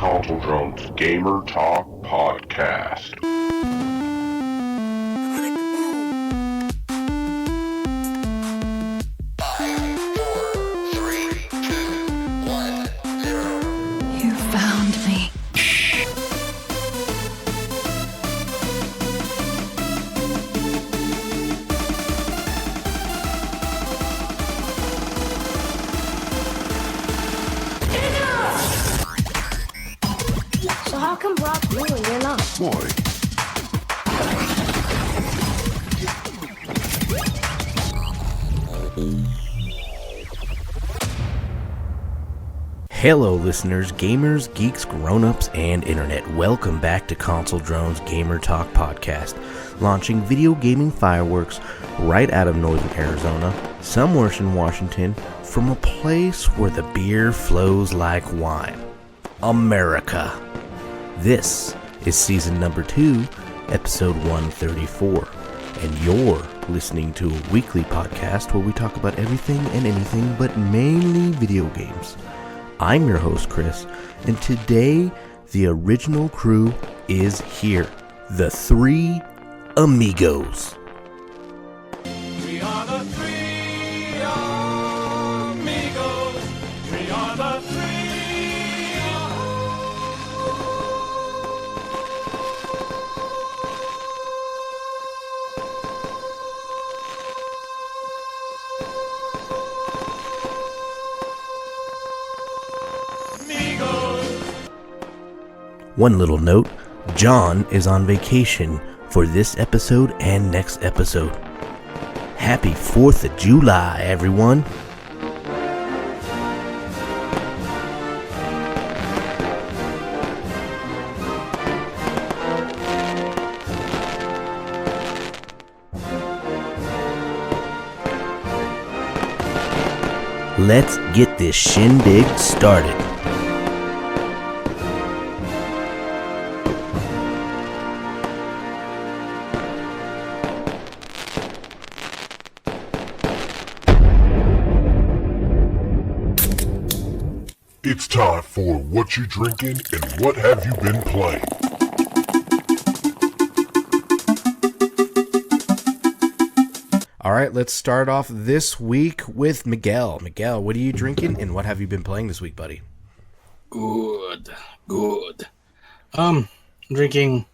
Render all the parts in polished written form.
Console Drone's Gamer Talk Podcast. 5, 4, 3, 2, 1, 0. You found me. So how come Brock's blue and you're not? Why? Hello listeners, gamers, geeks, grown-ups, and internet. Welcome back to Console Drone's Gamer Talk Podcast, launching video gaming fireworks right out of northern Arizona, somewhere in Washington, from a place where the beer flows like wine. America. This is season number 2, episode 134, and you're listening to a weekly podcast where we talk about everything and anything, but mainly video games. I'm your host, Chris, and today the original crew is here. The 3 Amigos. We are the 3 Amigos. We are the 3 One little note, John is on vacation for this episode and next episode. Happy 4th of July, everyone. Let's get this shindig started. It's time for What You Drinking and What Have You Been Playing? Alright, let's start off this week with Miguel. Miguel, what are you drinking and what have you been playing this week, buddy? Good. I'm drinking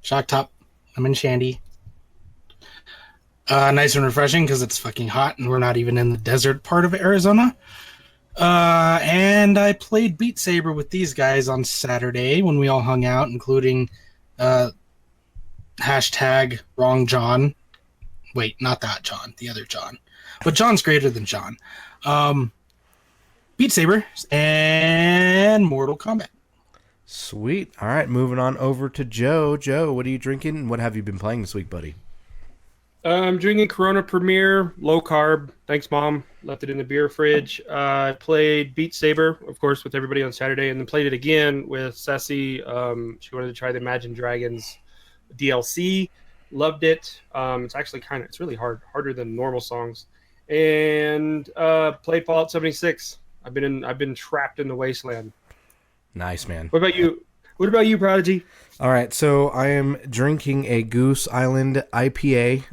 Shock Top lemon shandy. Nice and refreshing because it's fucking hot and we're not even in the desert part of Arizona. And I played Beat Saber with these guys on Saturday when we all hung out, including hashtag wrong John. Wait, not that John, the other John. But John's greater than John. Beat Saber and Mortal Kombat. Sweet. Alright, moving on over to Joe. Joe, what are you drinking and what have you been playing this week, buddy? I'm drinking Corona Premier, low carb. Thanks, Mom. Left it in the beer fridge. I played Beat Saber, of course, with everybody on Saturday, and then played it again with Ceci. She wanted to try the Imagine Dragons DLC. Loved it. It's actually it's really harder than normal songs. And played Fallout 76. I've been trapped in the wasteland. Nice, man. What about you? What about you, Prodigy? All right, so I am drinking a Goose Island IPA.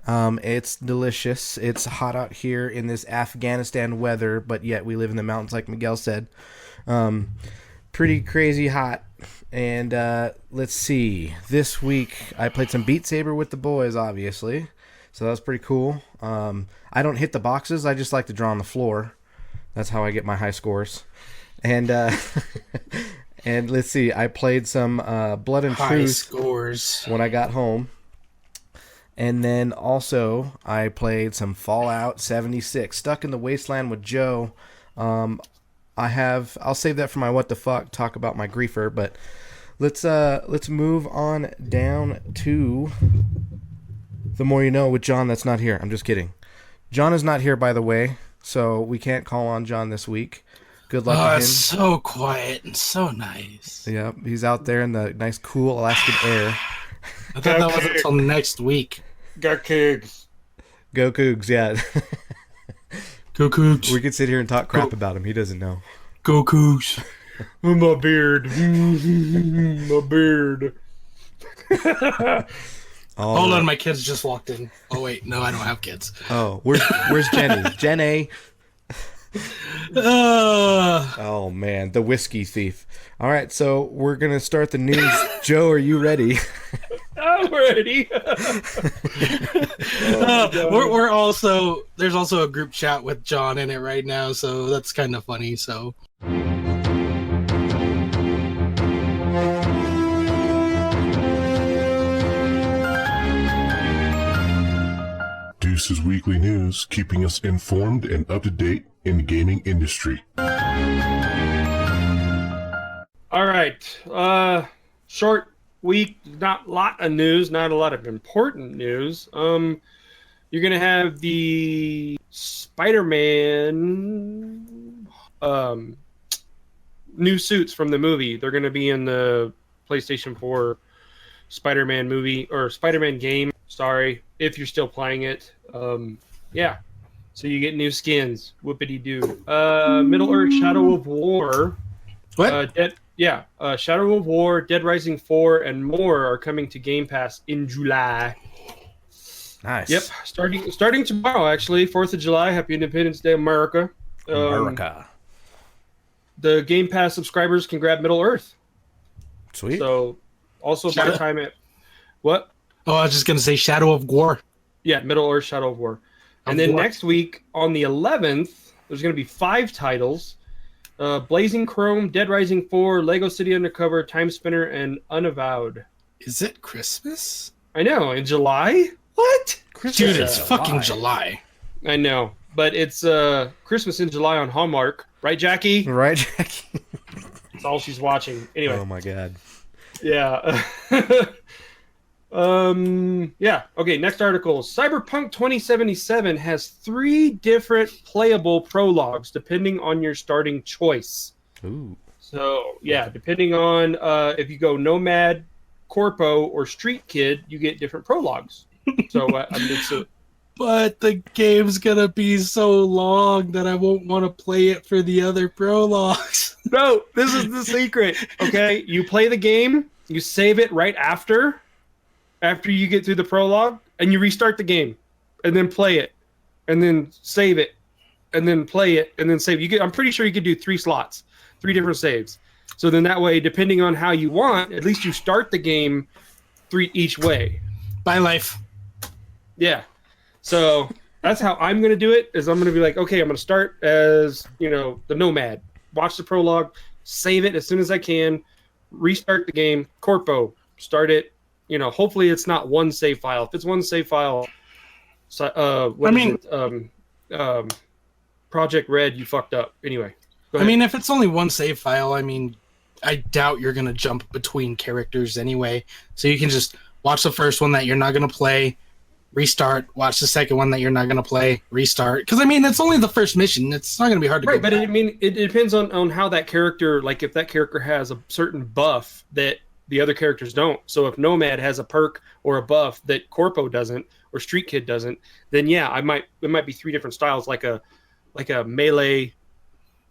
It's delicious. It's hot out here in this Afghanistan weather, but yet we live in the mountains, like Miguel said. Pretty crazy hot. And let's see. This week I played some Beat Saber with the boys, obviously. So that was pretty cool. I don't hit the boxes. I just like to draw on the floor. That's how I get my high scores. And and let's see, I played some Blood and High Truth scores when I got home. And then also I played some Fallout 76. Stuck in the Wasteland with Joe. I'll save that for my what the fuck, talk about my griefer, but let's move on down to The More You Know with John that's not here. I'm just kidding. John is not here, by the way, so we can't call on John this week. Good luck to him. It's so quiet and so nice. Yeah, he's out there in the nice, cool Alaskan air. I thought that wasn't until next week. Go Cougs. Go Cougs, yeah. Go Cougs. We could sit here and talk crap about him. He doesn't know. Go Cougs. My beard. My beard. Hold on, my kids just walked in. Oh wait, no, I don't have kids. Oh, where's Jenny? Jenny. Oh man, the whiskey thief. All right, so we're gonna start the news. Joe, are you ready? I'm ready. We're also there's also a group chat with John in it right now, so that's kind of funny. So. Deuce's Weekly News, keeping us informed and up to date in the gaming industry. All right. Short week, not a lot of news, not a lot of important news. You're gonna have the Spider-Man new suits from the movie. They're gonna be in the PlayStation 4 Spider-Man movie or Spider-Man game. Sorry, if you're still playing it. Yeah. So you get new skins. Whoopity-doo. Middle-earth Shadow of War. What? Shadow of War, Dead Rising 4, and more are coming to Game Pass in July. Nice. Yep. Starting tomorrow, actually. 4th of July. Happy Independence Day, America. America. The Game Pass subscribers can grab Middle-earth. Sweet. So, also by the time it... What? Oh, I was just gonna say Shadow of War. Yeah, Middle-earth Shadow of War. And then next week, on the 11th, there's going to be 5 titles. Blazing Chrome, Dead Rising 4, Lego City Undercover, Time Spinner, and Unavowed. Is it Christmas? I know, in July? What? Christmas Dude, in it's July. fucking July. I know, but it's Christmas in July on Hallmark. Right, Jackie? Right, Jackie? That's all she's watching. Anyway. Oh my god. Yeah. Yeah. Okay, next article. Cyberpunk 2077 has 3 different playable prologues depending on your starting choice. Ooh. So, yeah, depending on if you go Nomad, Corpo, or Street Kid, you get different prologues. So, But the game's gonna be so long that I won't want to play it for the other prologues. no, this is the secret. Okay, you play the game, you save it right after you get through the prologue, and you restart the game, and then play it, and then save it, and then play it, and then save it. I'm pretty sure you could do 3 slots, 3 different saves. So then that way, depending on how you want, at least you start the game 3 each way. Bye, life. Yeah. So that's how I'm going to do it, is I'm going to be like, okay, I'm going to start as, the Nomad. Watch the prologue, save it as soon as I can, restart the game, Corpo, start it. Hopefully it's not one save file. If it's one save file, Project Red, you fucked up. Anyway, go ahead. I mean, if it's only one save file, I doubt you're going to jump between characters anyway. So you can just watch the first one that you're not going to play, restart, watch the second one that you're not going to play, restart. Because, it's only the first mission. It's not going to be hard to right, go but back. it depends on how that character, like if that character has a certain buff that the other characters don't. So if Nomad has a perk or a buff that Corpo doesn't or Street Kid doesn't, then yeah, it might be 3 different styles, like a melee,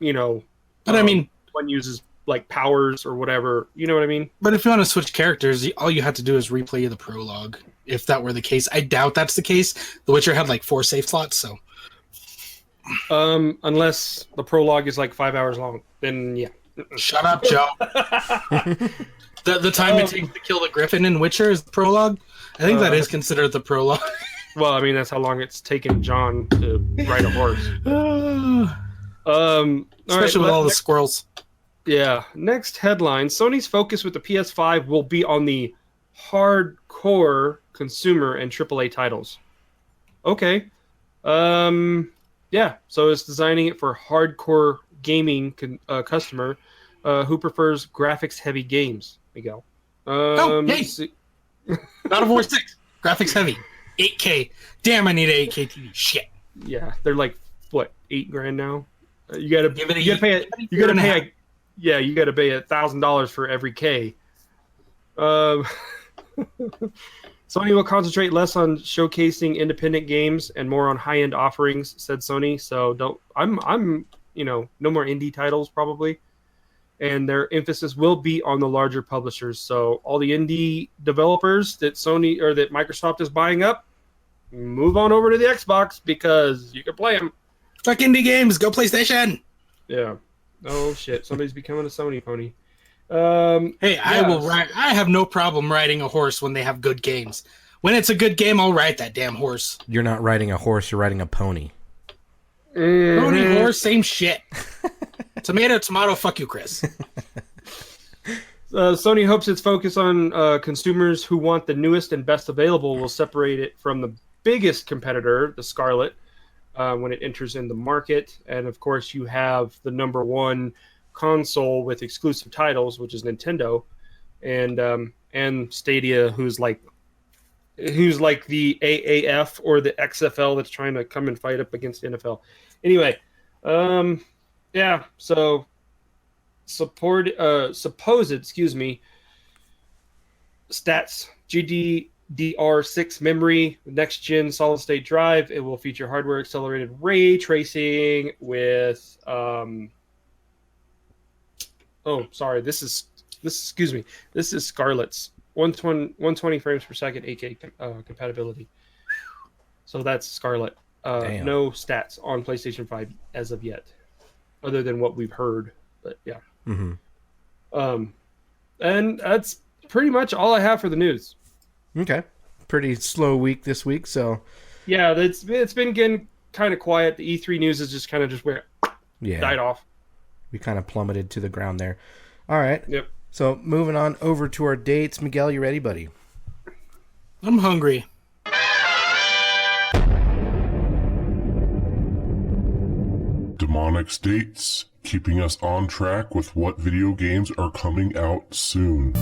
But one uses like powers or whatever, you know what I mean? But if you want to switch characters, all you have to do is replay the prologue. If that were the case, I doubt that's the case. The Witcher had like 4 save slots, so unless the prologue is like 5 hours long, then yeah. Shut up, Joe. The time it takes to kill the Griffin in Witcher is the prologue. I think that is considered the prologue. Well, that's how long it's taken John to ride a horse. Especially with all the squirrels. Yeah. Next headline: Sony's focus with the PS5 will be on the hardcore consumer and AAA titles. Okay. Yeah. So it's designing it for hardcore gaming customer who prefers graphics-heavy games. Miguel. Hey! God of War 6. Graphics heavy. 8K. Damn, I need an 8K TV. Shit. Yeah, they're like what, $8,000 now. You gotta pay $1,000 for every K. Sony will concentrate less on showcasing independent games and more on high-end offerings, said Sony. So I'm no more indie titles probably. and their emphasis will be on the larger publishers. So all the indie developers that Sony or that Microsoft is buying up, move on over to the Xbox because you can play them. Fuck indie games, go PlayStation. Yeah. Oh shit, somebody's becoming a Sony pony. Hey, I will ride. I have no problem riding a horse when they have good games. When it's a good game, I'll ride that damn horse. You're not riding a horse, you're riding a pony. Pony, horse, same shit. Tomato, tomato, fuck you, Chris. Sony hopes its focus on consumers who want the newest and best available will separate it from the biggest competitor, the Scarlet, when it enters in the market. And of course, you have the number one console with exclusive titles, which is Nintendo, and Stadia, who's like the AAF or the XFL that's trying to come and fight up against the NFL. Anyway, yeah, so supposed, stats, GDDR6 memory, next gen solid state drive. It will feature hardware accelerated ray tracing with this is Scarlet's 120 frames per second 8K compatibility. So that's Scarlet. No stats on PlayStation 5 as of yet, other than what we've heard. But yeah. Mm-hmm. And that's pretty much all I have for the news. Okay. Pretty slow week this week, so yeah, it's been getting kind of quiet. The E3 news is just kind of died off. We kind of plummeted to the ground there. All right. Yep. So moving on over to our dates. Miguel, you ready, buddy? I'm hungry. Demonic dates, keeping us on track with what video games are coming out soon.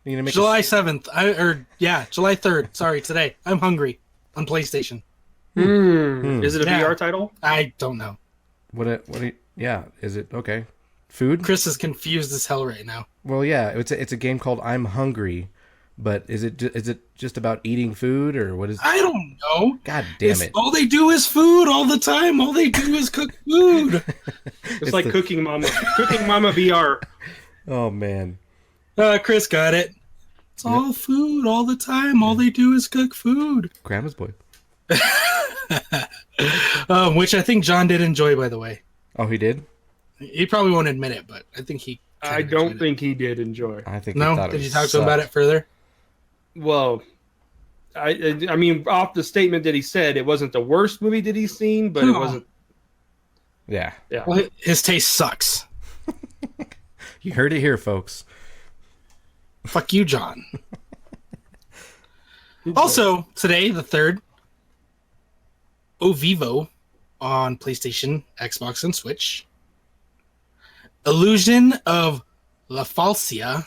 July 7th. July 3rd. Sorry, today. I'm hungry on PlayStation. Is it a VR title? I don't know. Is it okay? Food? Chris is confused as hell right now. Well, yeah, it's a game called I'm Hungry, but is it just about eating food or what is? I don't know. God damn it! All they do is food all the time. All they do is cook food. It's like Cooking Mama VR. Oh man. Chris got it. It's all food all the time. All they do is cook food. Grandma's boy. Which I think John did enjoy, by the way. Oh, he did? He probably won't admit it, but I think he. I don't think he did enjoy. I think. No, did you talk to him about it further? Well, I mean, off the statement that he said, it wasn't the worst movie that he's seen, but it wasn't. Yeah. Yeah. Well, his taste sucks. You heard it here, folks. Fuck you, John. Also, today, the 3rd, Vivo on PlayStation, Xbox, and Switch. Illusion of La Falsia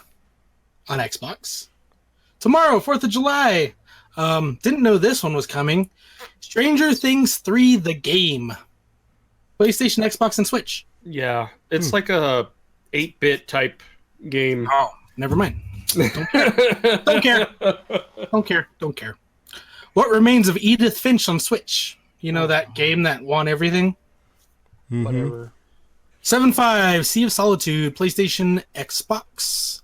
on Xbox. Tomorrow, 4th of July. Didn't know this one was coming. Stranger Things 3, the game. PlayStation, Xbox, and Switch. Yeah, it's like a 8-bit type game. Oh, never mind. Don't care. Don't care. What Remains of Edith Finch on Switch? You know that game that won everything? Mm-hmm. Whatever. 7.5, Sea of Solitude, PlayStation, Xbox.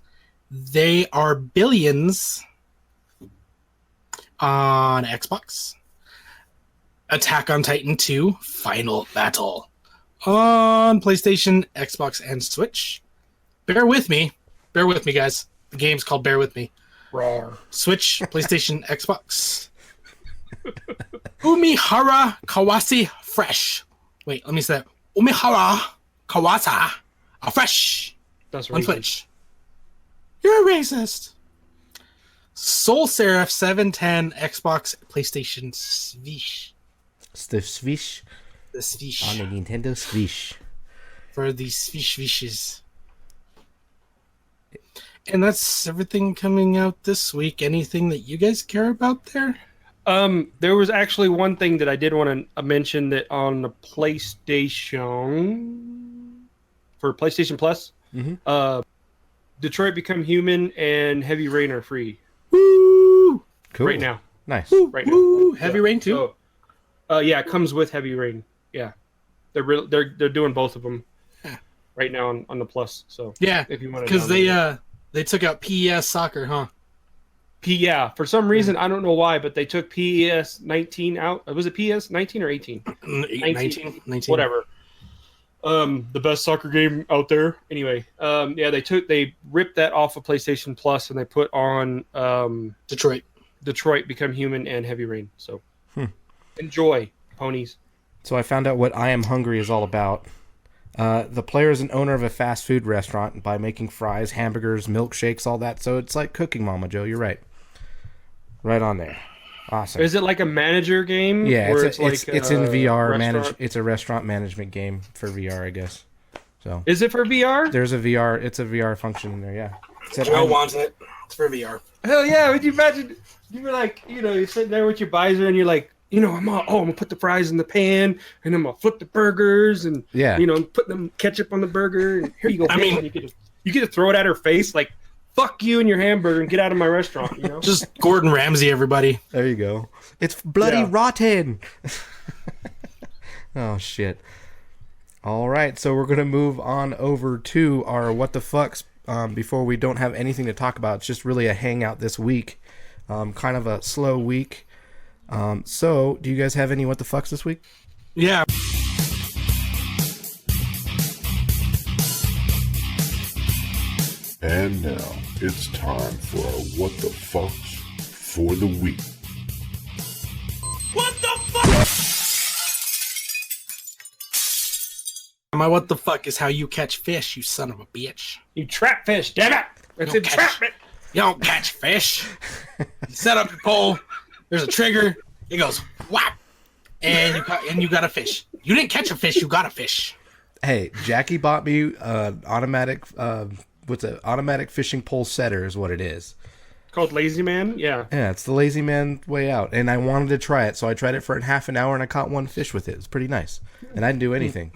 They Are Billions on Xbox. Attack on Titan 2, Final Battle on PlayStation, Xbox, and Switch. Bear with me, guys. The game's called Bear With Me. Raw. Switch, PlayStation, Xbox. Umihara Kawase Fresh. Wait, let me say that. Umihara Kawasa Fresh. That's On racist. Twitch. You're a racist. Soul Seraph 710, Xbox, PlayStation, Switch. The Switch. The Switch. On the Nintendo Switch. For the Switches. And that's everything coming out this week. Anything that you guys care about there? There was actually one thing that I did want to mention that on the PlayStation for PlayStation Plus, Detroit Become Human and Heavy Rain are free. Woo! Cool. Right now. Nice. Woo! Right now. Heavy Rain too? So, yeah, it comes with Heavy Rain. Yeah, they're doing both of them right now on the Plus. So Yeah, if you want to, because they took out PES soccer, huh? Yeah, for some reason I don't know why, but they took PES 19 out. Was it PES 19 or 18? 19. Whatever. The best soccer game out there. Anyway, yeah, they ripped that off of PlayStation Plus and they put on Detroit Become Human and Heavy Rain. So enjoy, ponies. So I found out what I Am Hungry is all about. The player is an owner of a fast food restaurant by making fries, hamburgers, milkshakes, all that. So it's like Cooking Mama, Joe. You're right. Right on there. Awesome. Is it like a manager game? Yeah, where it's in VR. It's a restaurant management game for VR, I guess. So is it for VR? There's a VR. It's a VR function in there. Yeah. Joe wants it. It's for VR. Hell yeah! Would you imagine? You were like, you're sitting there with your visor, and you're like, I'm gonna put the fries in the pan, and I'm gonna flip the burgers, and put them ketchup on the burger, and here you go. You get to throw it at her face, like, fuck you and your hamburger, and get out of my restaurant. Just Gordon Ramsay, everybody. There you go. It's bloody rotten. Oh shit. All right, so we're gonna move on over to our what the fucks. Before we don't have anything to talk about. It's just really a hangout this week. Kind of a slow week. So, do you guys have any what the fucks this week? Yeah. And now it's time for our what the fucks for the week. What the fuck? My what the fuck is how you catch fish, you son of a bitch. You trap fish, damn it! It's entrapment. You don't catch fish. You set up your pole. There's a trigger. It goes whap, and you got a fish. You didn't catch a fish. You got a fish. Hey, Jackie bought me automatic. What's an automatic fishing pole setter is what it is. Called Lazy Man. Yeah. Yeah, it's the Lazy Man way out, and I wanted to try it, so I tried it for half an hour, and I caught one fish with it. It's pretty nice, and I didn't do anything.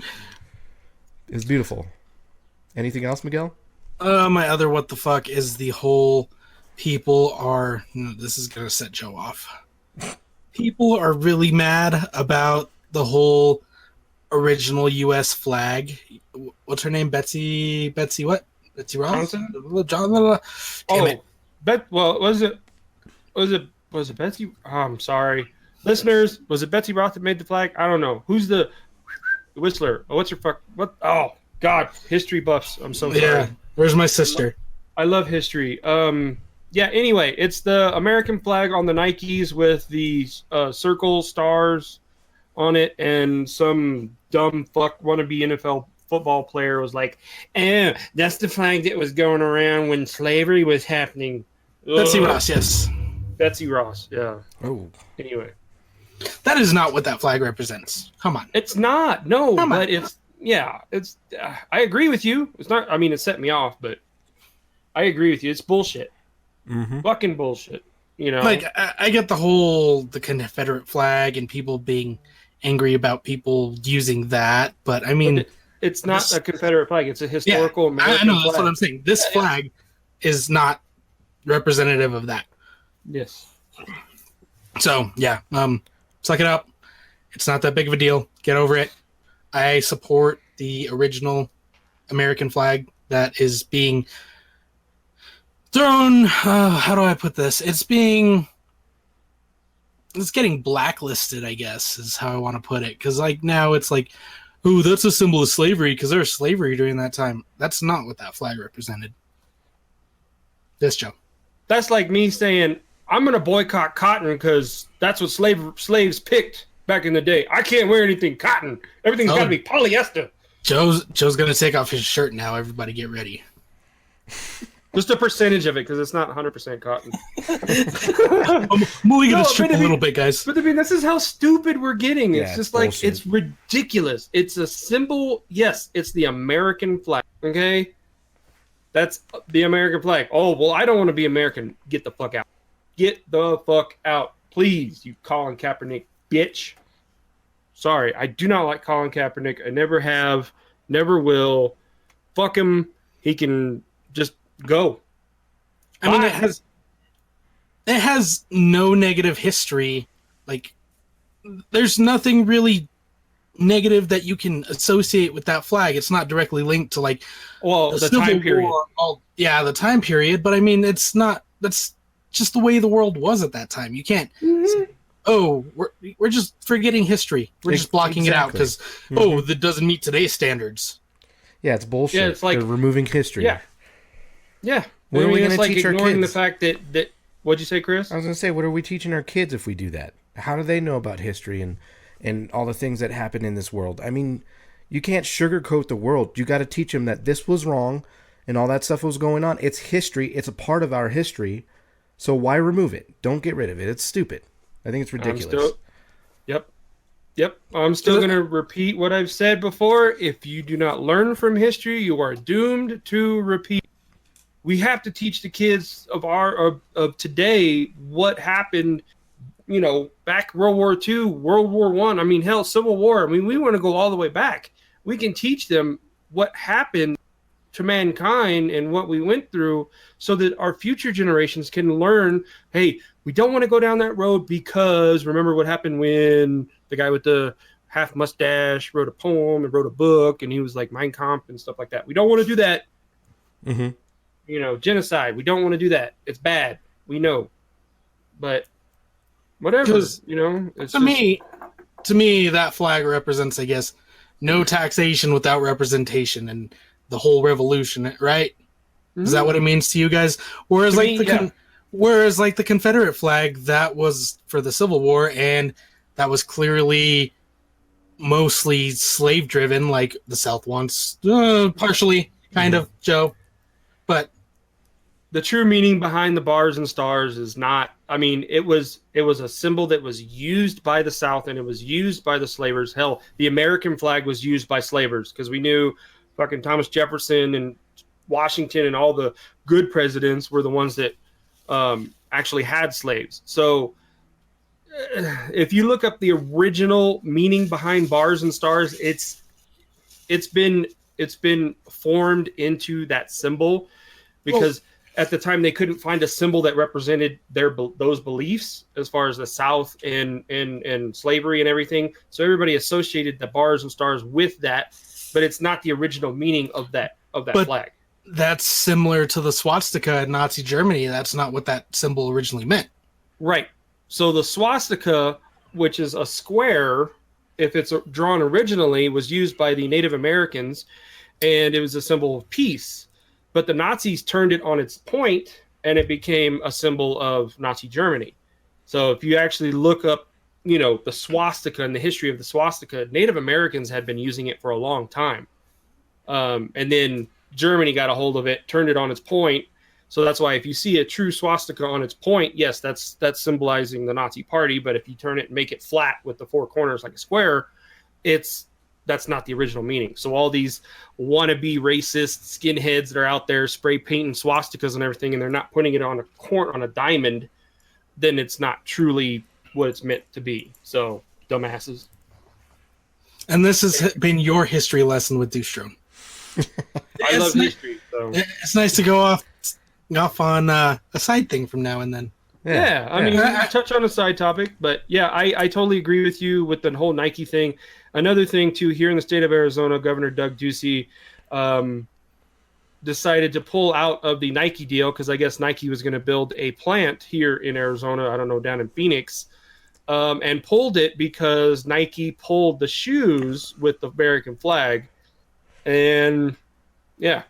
It was beautiful. Anything else, Miguel? My other what the fuck is the whole people are... This is going to set Joe off. People are really mad about the whole original U.S. flag. What's her name? Betsy what? Betsy Ross? Johnson? Damn it. Was it Betsy? Oh, I'm sorry. Listeners, was it Betsy Ross that made the flag? I don't know. Who's the Whistler? Oh, what's your fuck? What? Oh, God. History buffs. I'm so sorry. Yeah. Where's my sister? I love history. Yeah, anyway, it's the American flag on the Nikes with the circle stars on it, and some dumb fuck wannabe NFL football player was like, that's the flag that was going around when slavery was happening. Betsy Ross, yes. Betsy Ross, yeah. Oh. Anyway. That is not what that flag represents. Come on. It's not, no, but it's, yeah, it's, I agree with you. It's not, I mean, it set me off, but I agree with you. It's bullshit. Mm-hmm. Fucking bullshit. Like, I get the Confederate flag and people being angry about people using that, but I mean... It's not a Confederate flag. It's a historical American I know, flag. that's what I'm saying. This flag is not representative of that. Yes. So, yeah, suck it up. It's not that big of a deal. Get over it. I support the original American flag that is being thrown... how do I put this? It's getting blacklisted, I guess, is how I want to put it. Because, like, now it's like... Ooh, that's a symbol of slavery because there was slavery during that time. That's not what that flag represented. This, Joe. That's like me saying, I'm going to boycott cotton because that's what slaves picked back in the day. I can't wear anything cotton. Everything's got to be polyester. Joe's going to take off his shirt now. Everybody get ready. Just a percentage of it because it's not 100% cotton. I'm moving the strip a little bit, guys. But I mean, this is how stupid we're getting. It's just like, bullshit. It's ridiculous. It's a symbol. Yes, it's the American flag. Okay? That's the American flag. Oh, well, I don't want to be American. Get the fuck out. Get the fuck out. Please, you Colin Kaepernick bitch. Sorry, I do not like Colin Kaepernick. I never have, never will. Fuck him. He can just go. I mean, it has no negative history. Like, there's nothing really negative that you can associate with that flag. It's not directly linked to like the Civil time period. War. Well, yeah, the time period. But I mean, it's not. That's just the way the world was at that time. You can't. Oh, we're just forgetting history. We're just blocking it out because that doesn't meet today's standards. Yeah, it's bullshit. Yeah, it's like they're removing history. Yeah. What are we going to it's like teach our ignoring kids? the fact that what'd you say, Chris? I was going to say, what are we teaching our kids if we do that? How do they know about history and all the things that happen in this world? I mean, you can't sugarcoat the world. You got to teach them that this was wrong and all that stuff was going on. It's history. It's a part of our history. So why remove it? Don't get rid of it. It's stupid. I think it's ridiculous. Yep. I'm still going to repeat what I've said before. If you do not learn from history, you are doomed to repeat. We have to teach the kids of today what happened, back World War II, World War I. I mean, hell, Civil War. I mean, we want to go all the way back. We can teach them what happened to mankind and what we went through so that our future generations can learn, hey, we don't want to go down that road because remember what happened when the guy with the half mustache wrote a poem and wrote a book and he was like Mein Kampf and stuff like that. We don't want to do that. Genocide. We don't want to do that. It's bad. We know. But whatever, it's to me, that flag represents, I guess, no taxation without representation and the whole revolution, right? Is that what it means to you guys? Whereas like the Confederate flag, that was for the Civil War, and that was clearly mostly slave driven, like the South wants, partially, kind of, Joe. But the true meaning behind the bars and stars is not. I mean, it was a symbol that was used by the South and it was used by the slavers. Hell, the American flag was used by slavers because we knew fucking Thomas Jefferson and Washington and all the good presidents were the ones that actually had slaves. So if you look up the original meaning behind bars and stars, it's been formed into that symbol because at the time they couldn't find a symbol that represented those beliefs as far as the South and slavery and everything. So everybody associated the bars and stars with that, but it's not the original meaning of that flag. That's similar to the swastika in Nazi Germany. That's not what that symbol originally meant. Right. So the swastika, which is a square, if it's drawn originally, was used by the Native Americans, and it was a symbol of peace. But the Nazis turned it on its point, and it became a symbol of Nazi Germany. So if you actually look up, the swastika and the history of the swastika, Native Americans had been using it for a long time. And then Germany got a hold of it, turned it on its point. So that's why if you see a true swastika on its point, yes, that's symbolizing the Nazi party. But if you turn it and make it flat with the four corners like a square, that's not the original meaning. So all these wannabe racist skinheads that are out there spray painting swastikas and everything, and they're not putting it on a diamond, then it's not truly what it's meant to be. So dumbasses. And this has been your history lesson with Dewstrom. I love history. So it's nice to go off on a side thing from now and then. Yeah, I mean, I touch on a side topic, but yeah, I totally agree with you with the whole Nike thing. Another thing, too, here in the state of Arizona, Governor Doug Ducey decided to pull out of the Nike deal because I guess Nike was going to build a plant here in Arizona, I don't know, down in Phoenix, and pulled it because Nike pulled the shoes with the American flag. And, yeah.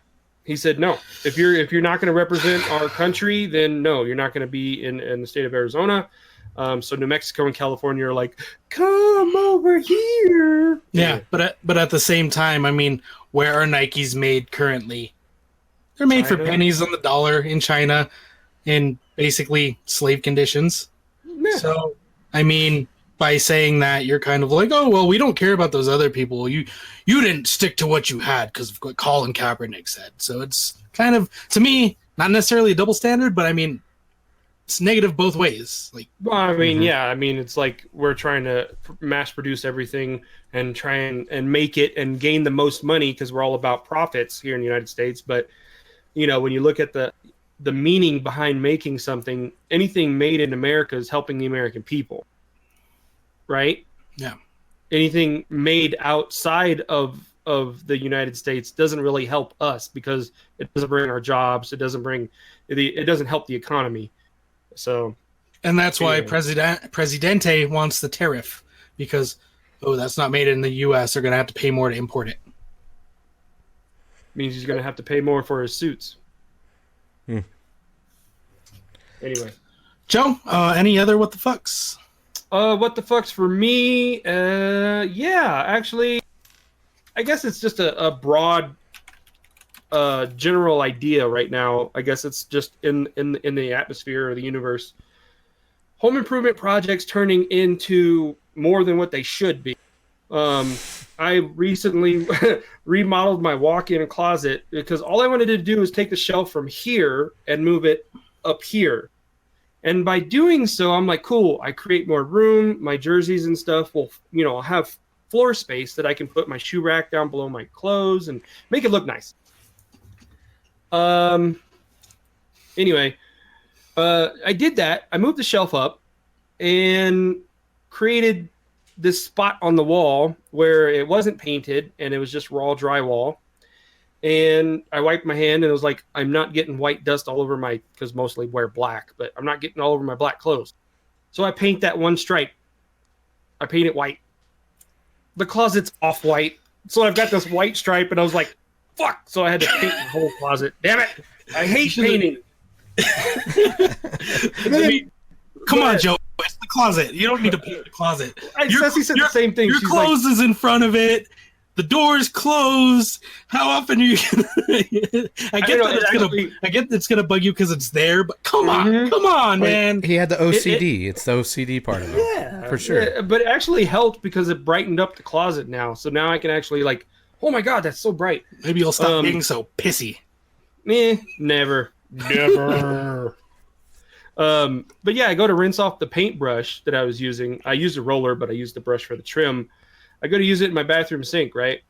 He said, no, if you're not going to represent our country, then no, you're not going to be in the state of Arizona. So New Mexico and California are like, come over here. Yeah, but at the same time, I mean, where are Nikes made currently? They're made for pennies on the dollar in China in basically slave conditions. Yeah. So, I mean, by saying that, you're kind of like, oh, well, we don't care about those other people. You didn't stick to what you had because of what Colin Kaepernick said. So it's kind of, to me, not necessarily a double standard, but I mean, it's negative both ways. Like, well, I mean, yeah, I mean, it's like we're trying to mass produce everything and try and make it and gain the most money because we're all about profits here in the United States. But, when you look at the meaning behind making something, anything made in America is helping the American people. Right? Yeah. anything made outside of the United States doesn't really help us because it doesn't bring our jobs. It doesn't help the economy. So, and that's why anyway. Presidente wants the tariff because that's not made in the U.S. They're gonna have to pay more to import it. Means he's gonna have to pay more for his suits. Anyway, Joe, any other what the fucks? What the fuck's for me? Yeah, actually, I guess it's just a broad, general idea right now. I guess it's just in the atmosphere or the universe. Home improvement projects turning into more than what they should be. I recently remodeled my walk-in closet because all I wanted to do was take the shelf from here and move it up here. And by doing so, I'm like, cool, I create more room. My jerseys and stuff will, I'll have floor space that I can put my shoe rack down below my clothes and make it look nice. Anyway, I did that. I moved the shelf up and created this spot on the wall where it wasn't painted and it was just raw drywall. And I wiped my hand and it was like, I'm not getting white dust all over because mostly wear black, but I'm not getting all over my black clothes. So I paint that one stripe. I paint it white. The closet's off white. So I've got this white stripe and I was like, fuck. So I had to paint the whole closet. Damn it. I hate painting. Come on, Joe. It's the closet. You don't need to paint the closet. Ceci said the same thing. Your She's clothes is in front of it. The door's closed. How often are you gonna... I get it's gonna bug you because it's there, but come on, man. He had the OCD. It's the OCD part of it. Yeah, for sure. Yeah, but it actually helped because it brightened up the closet now. So now I can actually oh my god, that's so bright. Maybe you'll stop being so pissy. Never. But yeah, I go to rinse off the paintbrush that I was using. I used a roller, but I used the brush for the trim. I go to use it in my bathroom sink, right?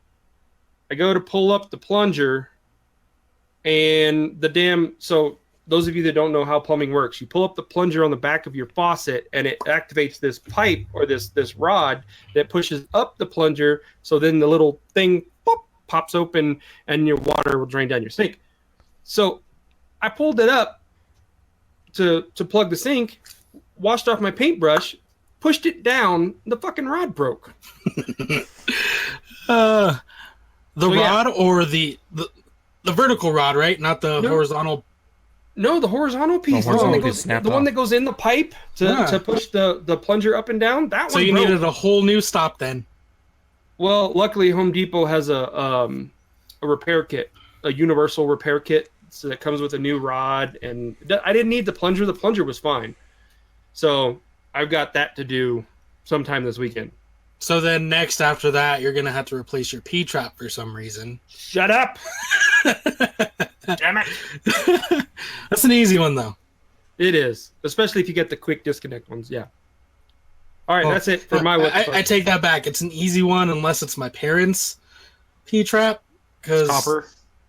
I go to pull up the plunger, and so those of you that don't know how plumbing works, you pull up the plunger on the back of your faucet, and it activates this pipe or this rod that pushes up the plunger, so then the little thing pops open, and your water will drain down your sink. So I pulled it up to plug the sink, washed off my paintbrush, pushed it down, the fucking rod broke. The rod or the vertical rod, right? Not the horizontal. No, the horizontal piece. The one that goes in the pipe to push the plunger up and down. That one. So you needed a whole new stop then. Well, luckily Home Depot has a repair kit, a universal repair kit. So that comes with a new rod, and I didn't need the plunger. The plunger was fine. So I've got that to do sometime this weekend. So then next after that, you're going to have to replace your P-trap for some reason. Shut up! Damn it! That's an easy one, though. It is. Especially if you get the quick disconnect ones, yeah. All right, that's it for my I take that back. It's an easy one unless it's my parents' P-trap. Because copper.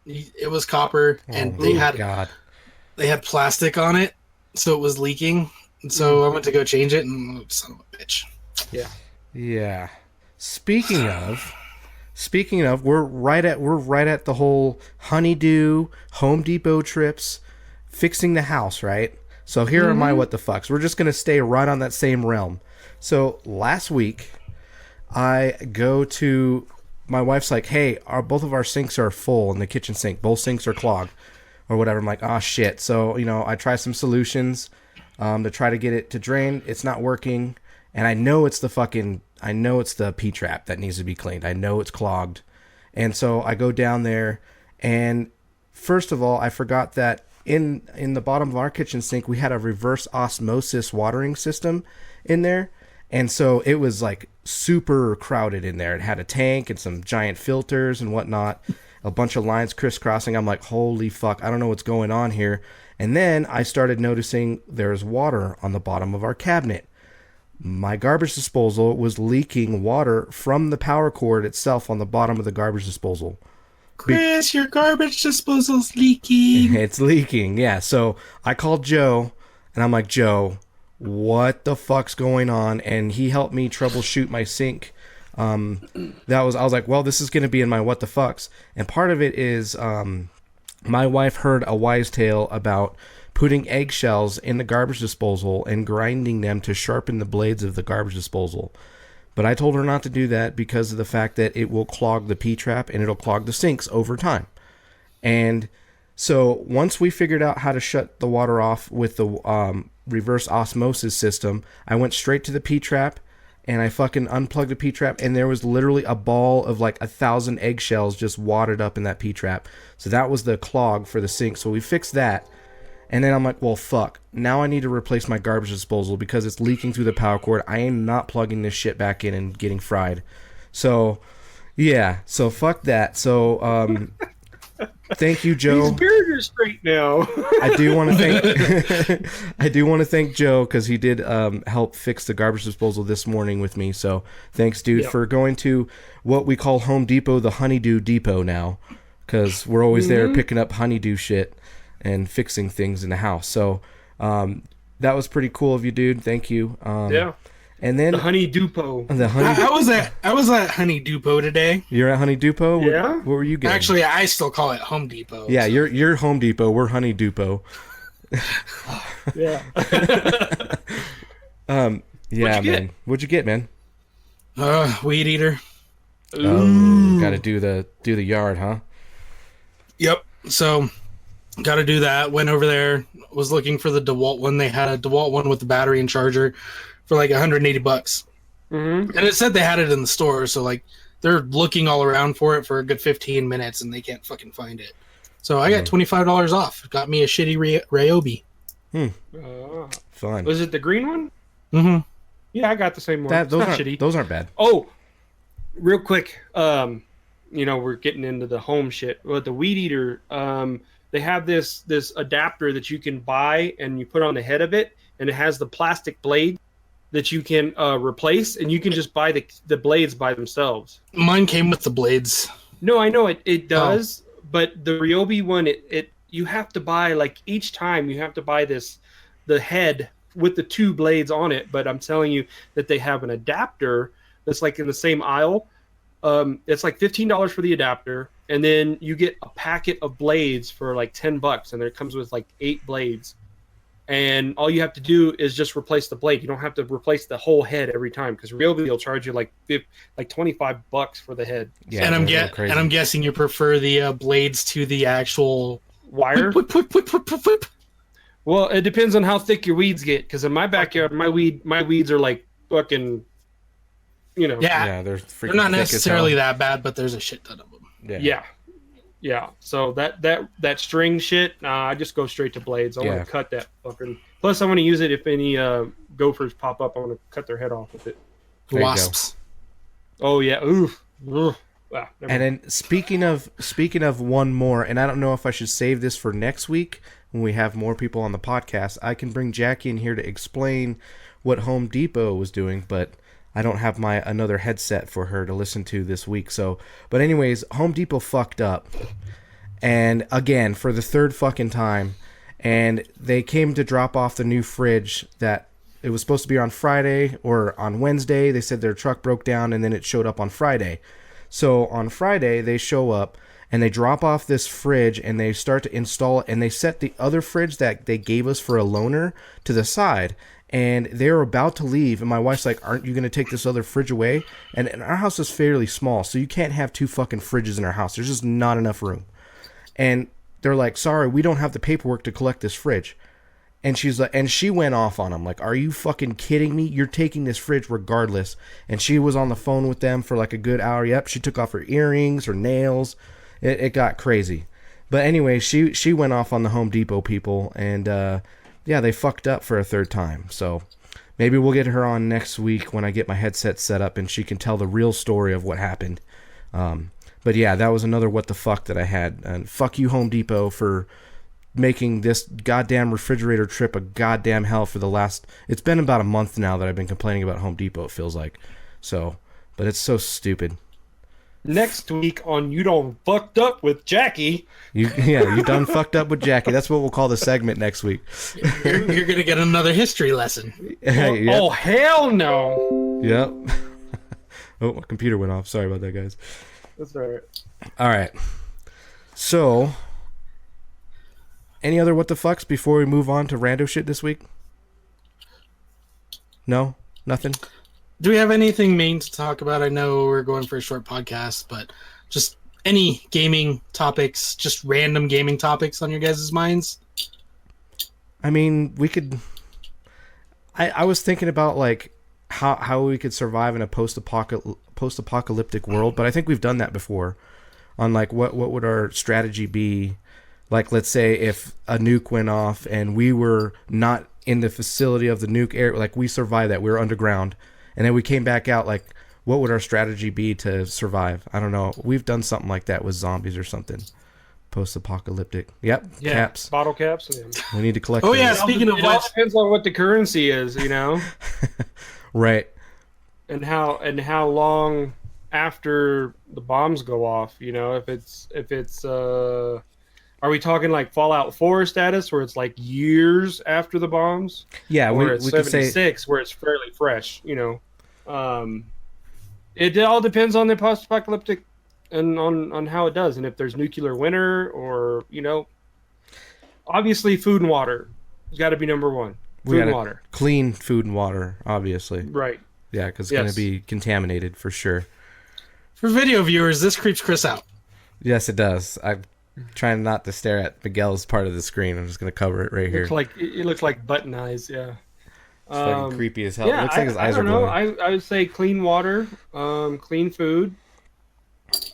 It was copper, and they had plastic on it, so it was leaking. And so I went to go change it, and son of a bitch. Yeah. Speaking of, we're right at the whole honeydew Home Depot trips, fixing the house, right? So here are my what the fucks. We're just gonna stay right on that same realm. So last week, I go to. My wife's like, hey, both of our sinks are full in the kitchen sink. Both sinks are clogged or whatever. I'm like, oh, shit. So, I try some solutions to try to get it to drain. It's not working. And I know it's the P-trap that needs to be cleaned. I know it's clogged. And so I go down there. And first of all, I forgot that in the bottom of our kitchen sink, we had a reverse osmosis watering system in there. And so it was like super crowded in there. It had a tank and some giant filters and whatnot, a bunch of lines crisscrossing. I'm like, holy fuck, I don't know what's going on here. And then I started noticing there's water on the bottom of our cabinet. My garbage disposal was leaking water from the power cord itself on the bottom of the garbage disposal. Chris, your garbage disposal's leaking. It's leaking, yeah. So I called Joe, and I'm like, Joe, what the fuck's going on? And he helped me troubleshoot my sink I was like, well, this is going to be in my what the fucks. And part of it is my wife heard a wise tale about putting eggshells in the garbage disposal and grinding them to sharpen the blades of the garbage disposal. But I told her not to do that because of the fact that it will clog the P-trap and it'll clog the sinks over time. And so once we figured out how to shut the water off with the reverse osmosis system, I went straight to the P-trap and I fucking unplugged the P-trap, and there was literally a ball of like 1,000 eggshells just wadded up in that P-trap. So that was the clog for the sink. So we fixed that. And then I'm like, well, fuck. Now I need to replace my garbage disposal because it's leaking through the power cord. I am not plugging this shit back in and getting fried. So, yeah. So fuck that. So, thank you, Joe. These beards are straight now. I do want to thank Joe because he did help fix the garbage disposal this morning with me. So thanks, dude, for going to what we call Home Depot, the Honeydew Depot now, because we're always there picking up honeydew shit and fixing things in the house. So that was pretty cool of you, dude. Thank you. Yeah. And then the Honey Depot. I was at Honey Depot today. You're at Honey Depot? Yeah. What were you getting? Actually, I still call it Home Depot. Yeah, so. you're Home Depot. We're Honey Depot. Yeah. Yeah, What'd you man. What'd you get, man? Weed eater. Oh, got to do the yard, huh? Yep. So, got to do that. Went over there. Was looking for the DeWalt one. They had a DeWalt one with the battery and charger for like $180. Mm-hmm. And it said they had it in the store. So like they're looking all around for it for a good 15 minutes and they can't fucking find it. So I got $25 off. Got me a shitty Ryobi. Fun. Was it the green one? Mm-hmm. Yeah, I got the same one. Those aren't bad. Oh, real quick. We're getting into the home shit. With the weed eater, they have this adapter that you can buy and you put on the head of it, and it has the plastic blade that you can replace, and you can just buy the blades by themselves. Mine came with the blades. No, I know it does, but the Ryobi one, it you have to buy, like, each time you have to buy the head with the two blades on it. But I'm telling you that they have an adapter that's like in the same aisle. It's like $15 for the adapter, and then you get a packet of blades for like $10, and it comes with like 8 blades. And all you have to do is just replace the blade. You don't have to replace the whole head every time, because Ryobi will charge you like $25 for the head. Yeah, and I'm guessing you prefer the blades to the actual wire. Whip, whip, whip, whip, whip, whip. Well, it depends on how thick your weeds get. Because in my backyard, my weeds are like fucking, Yeah, they're not necessarily that bad, but there's a shit ton of them. Yeah. So that string shit, I just go straight to blades. I want to cut that fucking. Plus, I want to use it if any gophers pop up. I want to cut their head off with it. Wasps. Oh yeah. Oof. Ah, and then speaking of one more, and I don't know if I should save this for next week when we have more people on the podcast. I can bring Jackie in here to explain what Home Depot was doing, but I don't have another headset for her to listen to this week. So, but anyways, Home Depot fucked up, and again for the third fucking time, and they came to drop off the new fridge that it was supposed to be on Friday or on Wednesday. They said their truck broke down, and then it showed up on Friday. So on Friday they show up and they drop off this fridge and they start to install it, and they set the other fridge that they gave us for a loaner to the side. And they're about to leave, and my wife's like, aren't you going to take this other fridge away? And our house is fairly small, so you can't have 2 fucking fridges in our house. There's just not enough room. And they're like, sorry, we don't have the paperwork to collect this fridge. And she's like, and she went off on them, like, are you fucking kidding me? You're taking this fridge regardless. And she was on the phone with them for like a good hour. Yep, she took off her earrings, her nails. It got crazy. But anyway, she went off on the Home Depot people, and yeah, they fucked up for a third time. So maybe we'll get her on next week when I get my headset set up and she can tell the real story of what happened. But yeah, that was another what the fuck that I had. And fuck you, Home Depot, for making this goddamn refrigerator trip a goddamn hell for the last... It's been about a month now that I've been complaining about Home Depot, it feels like. So, but it's so stupid. Next week on You Done Fucked Up with Jackie. You done fucked up with Jackie. That's what we'll call the segment next week. You're going to get another history lesson. Yep. Oh, hell no. Yep. Oh, my computer went off. Sorry about that, guys. That's all right. All right. So, any other what the fucks before we move on to rando shit this week? No? Nothing? Do we have anything main to talk about? I know we're going for a short podcast, but just any gaming topics, just random gaming topics on your guys' minds? I mean, we could... I was thinking about, like, how we could survive in a post-apocalyptic world, but I think we've done that before. On, like, what would our strategy be? Like, let's say if a nuke went off and we were not in the facility of the nuke area, like, we survived that. We were underground. And then we came back out, like, what would our strategy be to survive? I don't know. We've done something like that with zombies or something. Post-apocalyptic. Yep. Yeah, Caps. bottle caps. Yeah. We need to collect Oh, those. yeah. Speaking of It all which, depends on what the currency is, you know, Right. and how long after the bombs go off. You know, if it's are we talking like Fallout 4 status where it's like years after the bombs? Yeah, Or we it's could say... 76 where it's fairly fresh, you know. It all depends on the post-apocalyptic and on how it does, and if there's nuclear winter or, you know, obviously food and water has got to be number one. We Food gotta and water. clean food and water, obviously. Right. Yeah, because it's Yes. going to be contaminated for sure. for video viewers, this creeps Chris out. Yes, it does. I'm trying not to stare at Miguel's part of the screen. I'm just going to cover it right here. It looks like button eyes, yeah. It's fucking creepy as hell. Yeah, It looks like his eyes I are don't know. glowing. I would say clean water, clean food.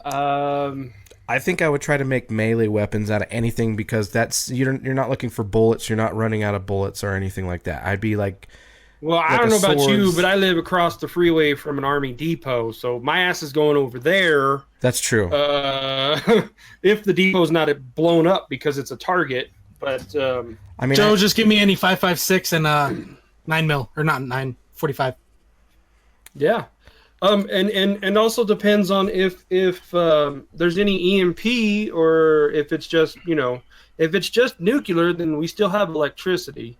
I think I would try to make melee weapons out of anything because that's you're not looking for bullets. You're not running out of bullets or anything like that. I'd be like... Well, I Like don't a know about you, swords. but I live across the freeway from an army depot, so my ass is going over there. That's true. If the depot's not blown up because it's a target, but I mean, Joe, just give me any 5.56 and 9 mil, or not 9.45. yeah. And also depends on if there's any EMP or if it's just, you know, if it's just nuclear, then we still have electricity.